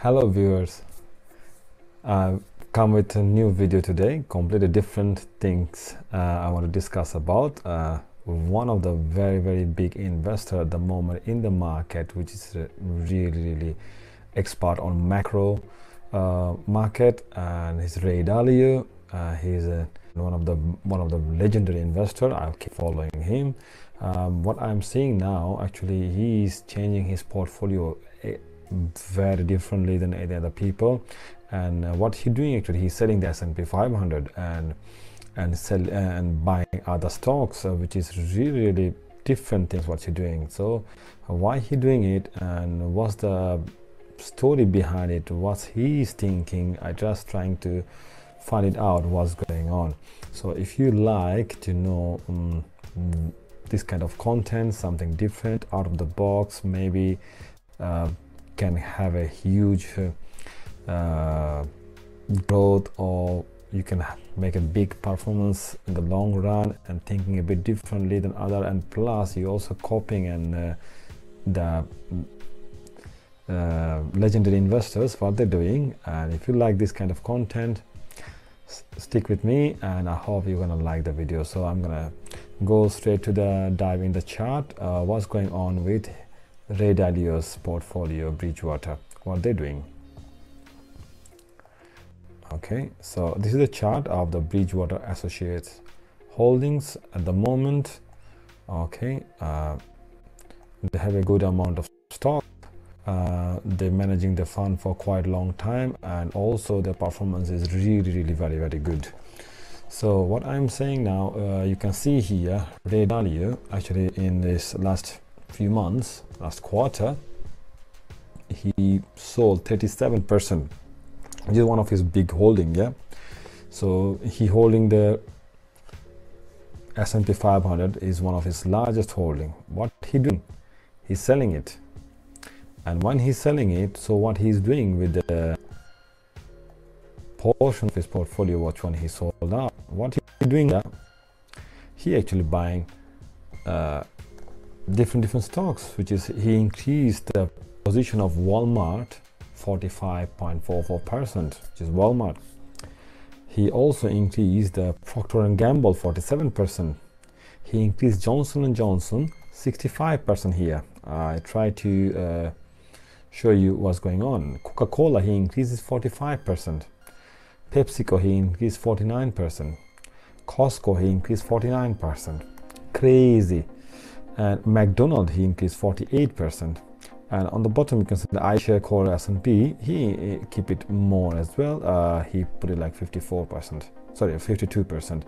Hello viewers, I've come with a new video today, completely different things I want to discuss about. One of the very big investor at the moment in the market, which is really expert on macro market, and he's Ray Dalio. He's one of the legendary investor. I'll keep following him. What I'm seeing now, actually, he's changing his portfolio very differently than any other people, and what he's doing, actually, he's selling the S&P 500 and buying other stocks, which is really different things what he's doing. So why he doing it and what's the story behind it, what he's thinking, I just trying to find it out what's going on. So if you like to know this kind of content, something different, out of the box, maybe can have a huge growth, or you can make a big performance in the long run and thinking a bit differently than other, and plus you also copying and the legendary investors what they're doing. And if you like this kind of content, stick with me, and I hope you're gonna like the video. So I'm gonna go straight to the dive in the chart, what's going on with Ray Dalio's portfolio, Bridgewater, what they're doing. Okay, so this is the chart of the Bridgewater Associates holdings at the moment. Okay, they have a good amount of stock. They're managing the fund for quite a long time, and also their performance is really very good. So what I'm saying now, you can see here Ray Dalio, actually, in this last few months, last quarter, he sold 37%, which is one of his big holding. Yeah, so he holding the S&P 500 is one of his largest holding. What he doing? He's selling it. And when he's selling it, so what he's doing with the portion of his portfolio, which one he sold out, what he's doing there, he actually buying different stocks, which is he increased the position of Walmart 45.44%, which is Walmart. He also increased the Procter & Gamble 47%. He increased Johnson & Johnson 65% here. I try to show you what's going on. Coca-Cola, he increases 45%. PepsiCo, he increased 49%. Costco, he increased 49%. Crazy. And McDonald's, he increased 48%. And on the bottom you can see the iShare Core S&P, he keep it more as well. He put it like 54%, sorry, 52%.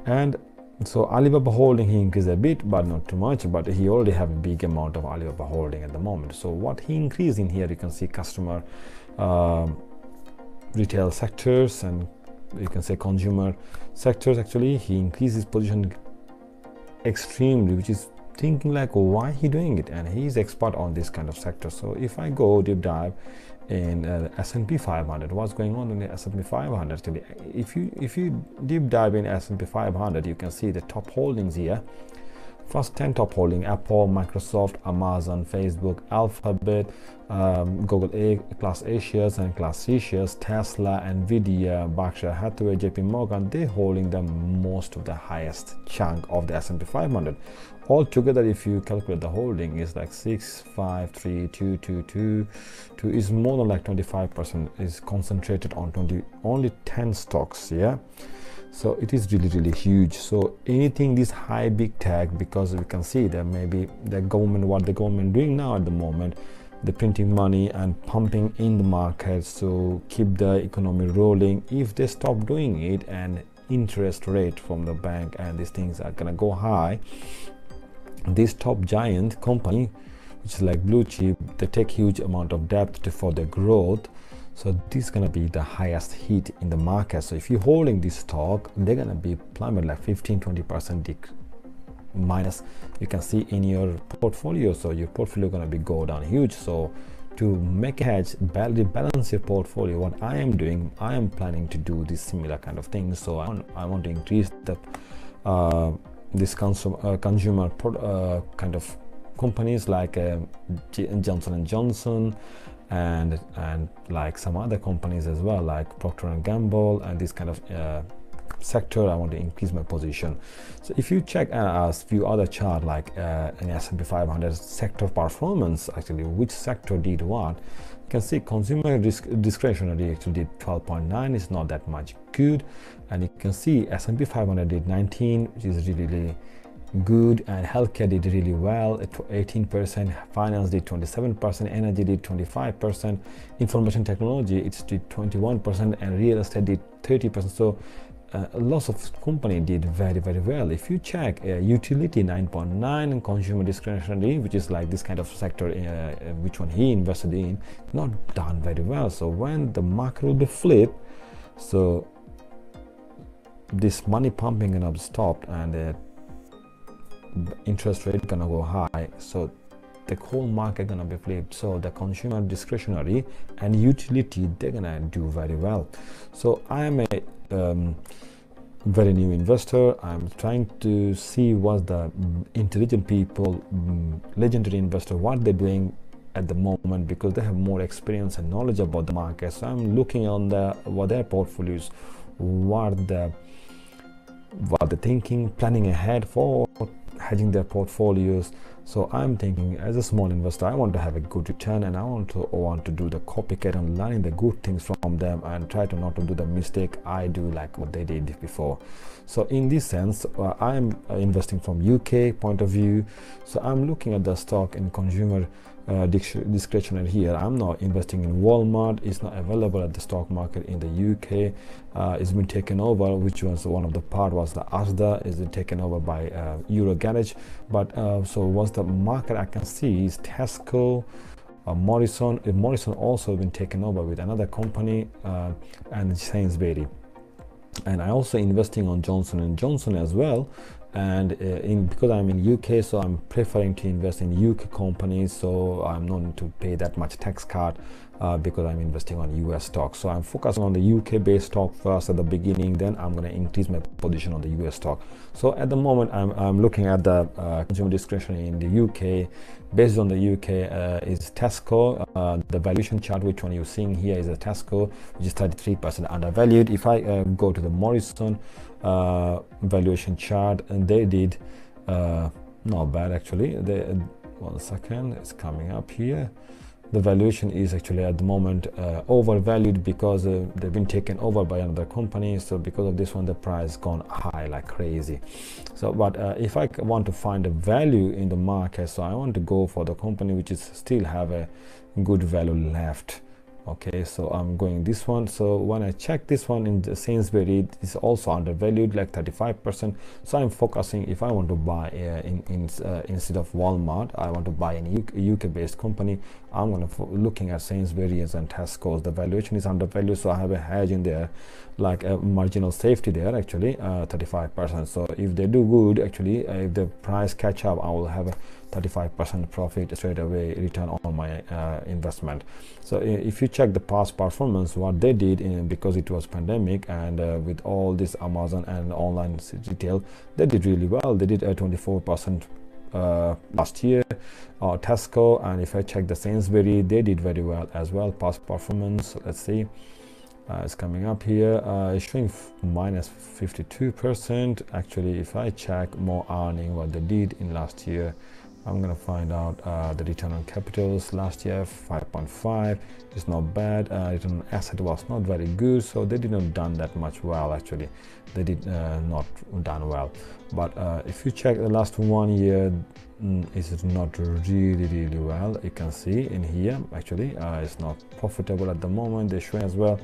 And so Alibaba holding, he increased a bit, but not too much, but he already have a big amount of Alibaba holding at the moment. So what he increased in here, you can see customer, retail sectors, and you can say consumer sectors. Actually, he increased his position extremely, which is thinking like, why he doing it, and he's expert on this kind of sector. So if I go deep dive in S&P 500, what's going on in the S&P 500? Actually, if you deep dive in S&P 500, you can see the top holdings here. First 10 top holding: Apple, Microsoft, Amazon, Facebook, Alphabet, Google A, Class A shares and Class C shares, Tesla, Nvidia, Berkshire Hathaway, JP Morgan. They're holding the most of the highest chunk of the S&P 500. Altogether, if you calculate the holding, is like 6532222 is more than like 25% is concentrated on only 10 stocks. Yeah, so it is really huge. So anything this high big tech, because we can see that maybe the government, what the government doing now at the moment, they're printing money and pumping in the markets to keep the economy rolling. If they stop doing it, and interest rate from the bank and these things are gonna go high, this top giant company, which is like blue chip, they take huge amount of debt for their growth. So this is gonna be the highest hit in the market. So if you're holding this stock, they're gonna be plummet like 15-20% minus, you can see in your portfolio. So your portfolio gonna be go down huge. So to make a hedge, balance your portfolio, what I am doing, I am planning to do this similar kind of thing. So I want to increase the this consumer kind of companies like Johnson & Johnson, and like some other companies as well, like Procter and Gamble and this kind of sector. I want to increase my position. So if you check a few other chart like an S&P 500 sector performance, actually which sector did what, you can see consumer discretionary actually did 12.9. It's not that much good, and you can see S&P 500 did 19, which is really good, and healthcare did really well at 18%, finance did 27%, energy did 25%, information technology it did 21%, and real estate did 30%. So lots of company did very well. If you check utility 9.9 and consumer discretionary, which is like this kind of sector, which one he invested in, not done very well. So when the market will be flipped, so this money pumping gonna be stopped and interest rate gonna go high, so the whole market gonna be flipped. So the consumer discretionary and utility, they're gonna do very well. So I am a very new investor. I'm trying to see what the intelligent people, legendary investor, what they're doing at the moment, because they have more experience and knowledge about the market. So I'm looking on what their portfolios, what they're thinking, planning ahead for hedging their portfolios. So I'm thinking, as a small investor, I want to have a good return, and I want to do the copycat and learning the good things from them, and try to not to do the mistake I do like what they did before. So in this sense, I'm investing from UK point of view. So I'm looking at the stock in consumer discretionary here. I'm not investing in Walmart. It's not available at the stock market in the UK. It's been taken over, which was one of the part was the Asda is taken over by Euro Garage. But so what's the market I can see is Tesco, Morrison. Morrison also been taken over with another company, and Sainsbury. And I also investing on Johnson & Johnson as well. And because I'm in UK, so I'm preferring to invest in UK companies, so I'm not need to pay that much tax cut because I'm investing on US stocks. So I'm focusing on the UK based stock first at the beginning, then I'm going to increase my position on the US stock. So at the moment I'm looking at the consumer discretionary in the UK. Based on the UK is Tesco. The valuation chart, which one you're seeing here, is a Tesco, which is 33% undervalued. If I go to the Morrison valuation chart, and they did not bad actually. One second, it's coming up here. The valuation is actually at the moment overvalued because they've been taken over by another company. So because of this one, the price gone high like crazy. So but if I want to find a value in the market, so I want to go for the company which is still have a good value left. Okay, so I'm going this one. So when I check this one in the Sainsbury, it's also undervalued like 35%. So I'm focusing, if I want to buy instead of Walmart, I want to buy a UK based company, I'm going to looking at Sainsbury's and Tesco's. The valuation is undervalued, so I have a hedge in there, like a marginal safety there actually, 35%. So if they do good, actually if the price catch up, I will have a 35% profit straight away return on my investment. So if you check the past performance, what they did because it was pandemic and with all this Amazon and online retail, they did really well. They did a 24% last year. Tesco, and if I check the Sainsbury, they did very well as well. Past performance, let's see, it's coming up here. It's showing minus 52%. Actually, if I check more earning what they did in last year, I'm gonna find out the return on capitals last year 5.5 is not bad. Return on asset was not very good, so they didn't done that much well. Actually, they did not done well. But if you check the last 1 year, it's not really well. You can see in here actually it's not profitable at the moment. They show as well.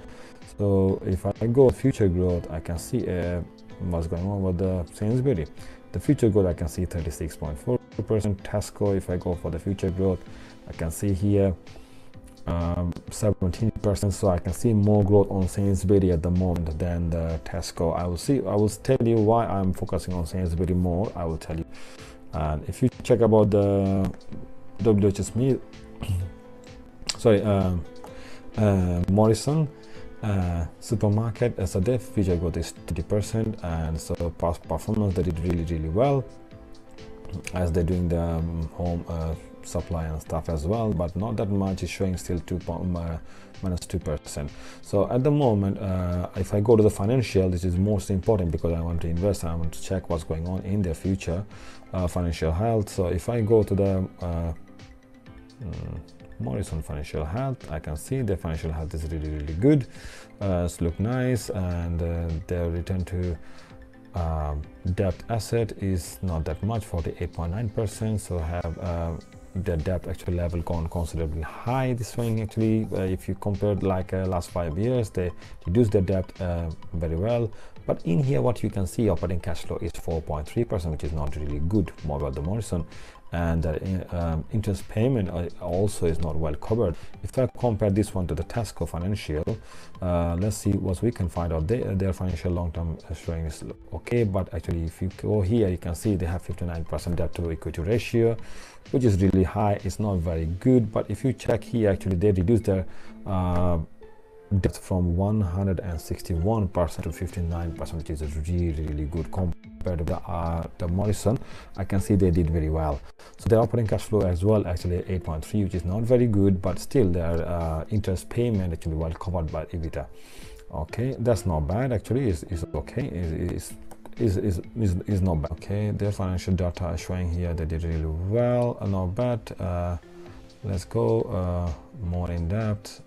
So if I go future growth, I can see what's going on with the Sainsbury. The future growth I can see 36.4%. Tesco, if I go for the future growth, I can see here 17%. So I can see more growth on Sainsbury at the moment than the Tesco. I will tell you why I'm focusing on Sainsbury more. I will tell you. And if you check about the WHS meal, sorry, Morrison supermarket, so their future growth is 20%, and so past performance they did really well, as they're doing the home supply and stuff as well, but not that much. Is showing still minus 2%. So at the moment, if I go to the financial, this is most important because I want to invest. I want to check what's going on in their future financial health. So if I go to the Morrison financial health, I can see their financial health is really good. It's look nice, and their return to debt asset is not that much, 48.9%. so have the debt actually level gone considerably high. This one actually, if you compared like last 5 years, they reduced their debt very well. But in here, what you can see, operating cash flow is 4.3%, which is not really good more about the Morrison, and the interest payment also is not well covered. If I compare this one to the Tesco financial, let's see what we can find out. Their financial long-term showing is okay, but actually if you go here, you can see they have 59% debt to equity ratio, which is really high. It's not very good. But if you check here, actually they reduced their debt from 161% to 59%, which is really good compared to the Morrison. I can see they did very well. So their operating cash flow as well, actually 8.3, which is not very good, but still their interest payment actually well covered by EBITDA. Okay, that's not bad. Actually, is okay. Is not bad. Okay, their financial data is showing here they did really well. Not bad. Let's go more in depth.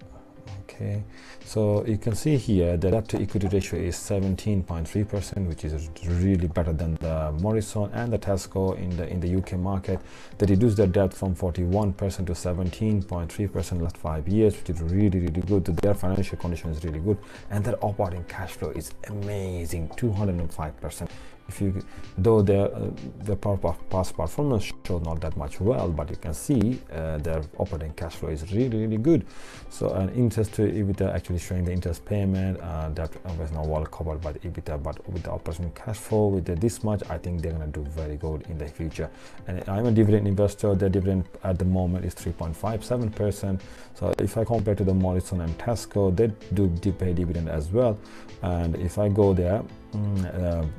Okay, so you can see here the debt to equity ratio is 17.3%, which is really better than the Morrison and the Tesco in the UK market. They reduced their debt from 41% to 17.3% last 5 years, which is really good. Their financial condition is really good, and their operating cash flow is amazing, 205%. Though their past performance showed not that much well, but you can see their operating cash flow is really good. So an interest to EBITDA actually showing the interest payment that was not well covered by the EBITDA, but with the operating cash flow with this much, I think they're going to do very good in the future. And I'm a dividend investor. Their dividend at the moment is 3.57%. so if I compare to the Morrison and Tesco, they do pay dividend as well. And if I go there,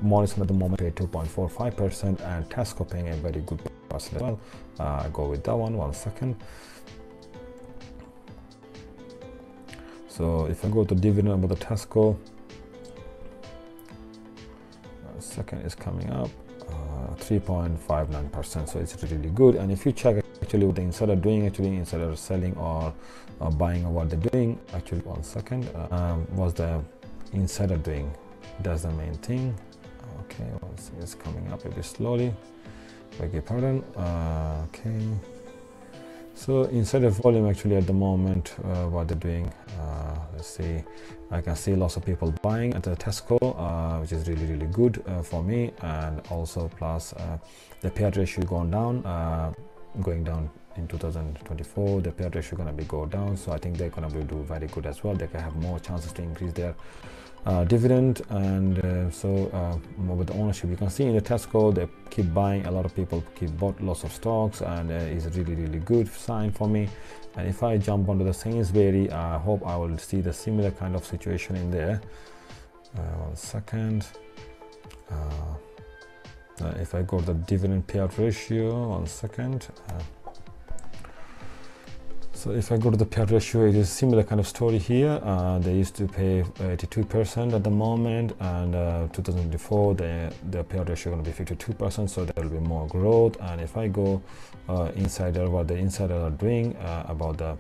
Morrison at the moment pay 2.45%, and Tesco paying a very good percent as well. Go with that one second. So if I go to dividend about the Tesco, second is coming up, 3.59%, so it's really good. And if you check actually what the insider doing, actually insider selling or buying, or what they're doing, actually one second, was the insider doing, that's the main thing. Okay, it's coming up a bit slowly, beg your pardon. Okay, so insider volume actually at the moment, what they're doing, let's see, I can see lots of people buying at the Tesco, which is really good for me. And also plus the payout ratio going down in 2024. The payout ratio gonna be go down, so I think they're gonna do very good as well. They can have more chances to increase their dividend. And so with the ownership, you can see in the Tesco they keep buying. A lot of people bought lots of stocks, and it's really good sign for me. And if I jump onto the Sainsbury, I hope I will see the similar kind of situation in there. One second. If I go to the dividend payout ratio, one second. So if I go to the payout ratio, it is similar kind of story here. They used to pay 82% at the moment, and 2024 the payout ratio going to be 52%, so there will be more growth. And if I go insider, what the insider are doing about the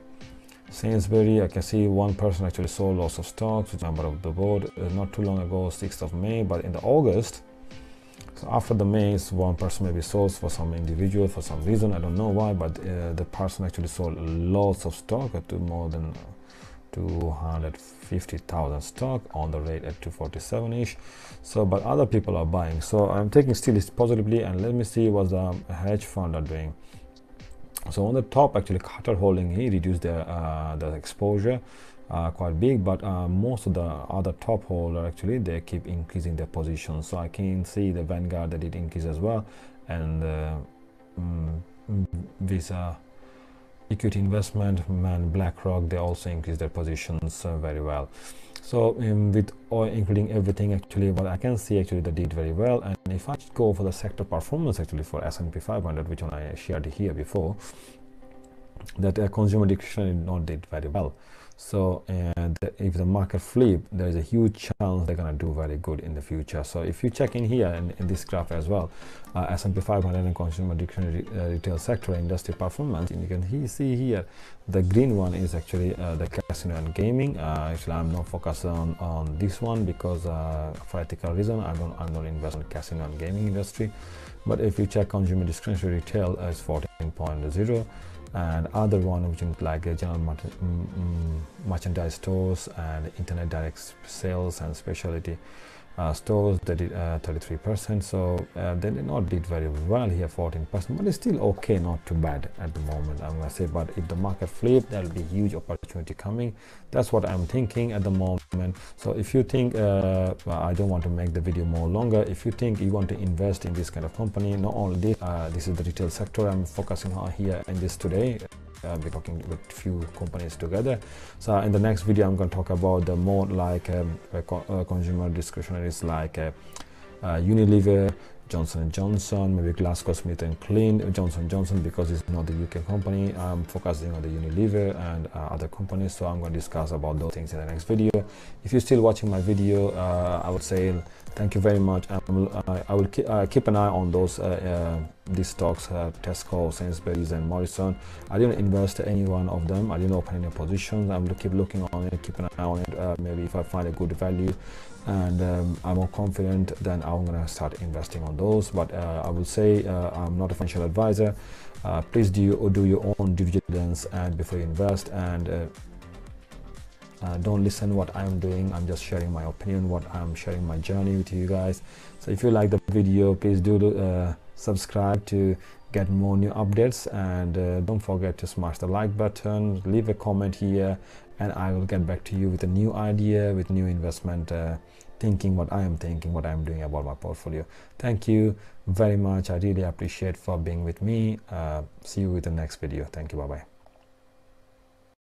Sainsbury, I can see one person actually sold lots of stocks, which member of the board, not too long ago, 6th of May, but in the August. So after the May, one person maybe sold for some individual for some reason, I don't know why, but the person actually sold lots of stock at more than 250,000 stock on the rate at 247-ish. So but other people are buying, so I'm taking still this positively. And let me see what the hedge fund are doing. So on the top, actually Qatar Holding, he reduced their the exposure quite big, but most of the other top holder actually they keep increasing their positions. So I can see the Vanguard that did increase as well, and Visa Equity Investment, BlackRock, they also increased their positions very well. So with including everything, actually what I can see, actually they did very well. And if I go for the sector performance actually for S&P 500, which one I shared here before, that consumer discretionary not did very well. So and if the market flip, there is a huge chance they're going to do very good in the future. So if you check in here in this graph as well, S&P 500 and consumer discretionary retail sector industry performance, and you can see here the green one is actually the casino and gaming. Actually I'm not focused on this one because for ethical reason I'm not invest in casino and gaming industry. But if you check consumer discretionary retail, is 14.0, and other one which is like general merchandise stores and internet direct sales and specialty stores, they did 33%. So they did not did very well here, 14%, but it's still okay, not too bad at the moment, I'm gonna say. But if the market flip, there'll be huge opportunity coming. That's what I'm thinking at the moment. So if you think I don't want to make the video more longer, if you think you want to invest in this kind of company, not only this, this is the retail sector I'm focusing on here in this today. We're talking with few companies together. So in the next video I'm going to talk about the more like consumer discretionaries like Unilever, Johnson & Johnson, maybe GlaxoSmithKline, Johnson & Johnson, because it's not the UK company. I'm focusing on the Unilever and other companies, so I'm going to discuss about those things in the next video. If you're still watching my video, I would say thank you very much. I will keep an eye on those these stocks, Tesco, Sainsbury's and Morrison. I didn't invest any one of them. I didn't open any positions. I'm keep looking on it, keep an eye on it. Maybe if I find a good value and I'm more confident, then I'm gonna start investing on those. But I will say I'm not a financial advisor. Please do your own due diligence and before you invest, and don't listen what I'm doing. I'm just sharing my opinion, what I'm sharing my journey with you guys. So if you like the video, please do subscribe to get more new updates, and don't forget to smash the like button, leave a comment here, and I will get back to you with a new idea, with new investment thinking, what I am thinking, what I'm doing about my portfolio. Thank you very much. I really appreciate for being with me. See you with the next video. Thank you. Bye bye.